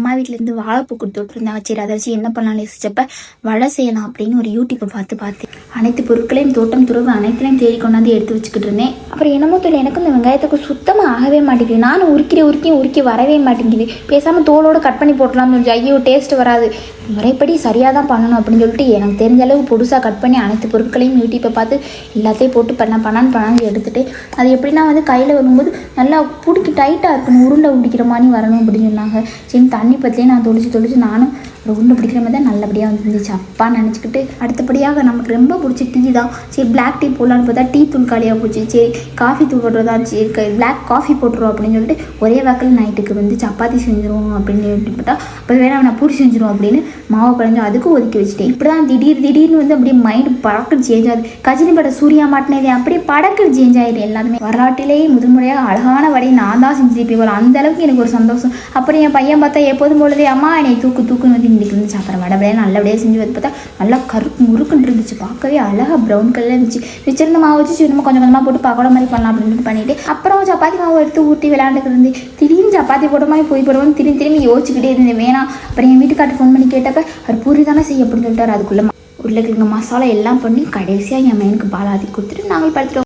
அம்மா வீட்டிலேருந்து வாழைப்பூ கொடுத்து விட்டுருந்தாங்க. சரி அதை வச்சு என்ன பண்ணலாம்னு யோசிச்சப்ப வடை செய்யலாம் அப்படின்னு ஒரு யூடியூப்பை பார்த்தேன். அனைத்து பொருட்களையும் தோட்டம் துறவு அனைத்தையும் தேடி கொண்டாந்து எடுத்து வச்சுக்கிட்டு இருந்தேன். அப்புறம் என்னமோ தெரியல, எனக்கு இந்த வெங்காயத்துக்கு சுத்தமாக ஆகவே மாட்டேங்குது. நானும் உருக்கி வரவே மாட்டேங்குது. பேசாமல் தோலோடு கட் பண்ணி போட்டலாம்னு சொல்லி, ஐயோ டேஸ்ட் வராது, முறைப்படி சரியாக தான் பண்ணணும் அப்படின்னு சொல்லிட்டு எனக்கு தெரிஞ்ச அளவுக்கு பொடுசாக கட் பண்ணி அனைத்து பொருட்களையும் யூடியூப்பை பார்த்து எல்லாத்தையும் போட்டு பண்ணான்னு எடுத்துகிட்டு அது எப்படின்னா கையில் வரும்போது நல்லா பிடிக்கி டைட்டாக இருக்கணும், உருண்டை பிடிக்கிற மாதிரி வரணும் அப்படின்னு சொன்னாங்க. சரி தண்ணி பற்றியே நான் தொளிச்சு நானும் உருண்டை பிடிக்கிற மாதிரி தான் நல்லபடியாக வந்துருந்துச்சு. அப்பா நினச்சிக்கிட்டு அடுத்தபடியாக நமக்கு ரொம்ப பிடிச்ச டீ தான். சரி பிளாக் டீ போடலான்னு பார்த்தா டீ தூள் காலியாக போச்சு. சரி காஃபி தூள் போடுறதா, சரி பிளாக் காஃபி போட்டுருவோம் அப்படின்னு சொல்லிட்டு ஒரே வாக்கில் நைட்டுக்கு சப்பாத்தி செஞ்சுருவோம் அப்படின்னு பார்த்தா அப்போ வேணா நான் பூரி செஞ்சுருவோம் அப்படின்னு மாவை பழஞ்சு அதுக்கும் ஒதுக்கி வச்சுட்டேன். இப்படி தான் திடீர்னு அப்படியே மைண்டு படக்குன்னு சேஞ்ச் ஆகுது. கஜினி பட சூர்யா மாட்டினதே அப்படியே படக்குன்னு சேஞ்ச் ஆகிடுது. எல்லாருமே வரலாற்றிலேயே முதன்முறையாக அழகான வடையை நான் தான் செஞ்சுருப்பேன் போல, அந்த அளவுக்கு எனக்கு ஒரு சந்தோஷம். அப்புறம் என் பையன் பார்த்தா எப்போதும் பொழுதே அம்மா என்னை தூக்குன்னு வந்து இன்னைக்கு இருந்துச்சு. அப்புறம் வடபடியாக நல்லபடியாக செஞ்சு வந்து பார்த்தா நல்லா முறுக்குன்னு இருந்துச்சு. பார்க்கவே அழகாக ப்ரௌன் கலரில் இருந்துச்சு. வச்சிருந்த மாவு வச்சு நம்ம கொஞ்சமாக போட்டு பக்கோடா மாதிரி பண்ணலாம் அப்படின்னு பண்ணிட்டு அப்புறம் சப்பாத்தி மாவு எடுத்து ஊற்றி விளையாண்டுக்கு இருந்து திடீர்னு சப்பாத்தி போட மாதிரி போடுவோம். திரும்பி யோசிச்சுக்கிட்டே இருந்தேன் வேணாம். அப்புறம் என் வீட்டுக்கார்ட்ட ஃபோன் பண்ணி கேட்டப்ப அவர் பூரி தானே செய்ய அப்படின்னு சொல்லிட்டார். அதுக்குள்ளே உருளைக்கிழங்கு மசாலா எல்லாம் பண்ணி கடைசியாக என் மையனுக்கு பாலாதி கொடுத்துட்டு நாங்கள் படுத்துட்டோம்.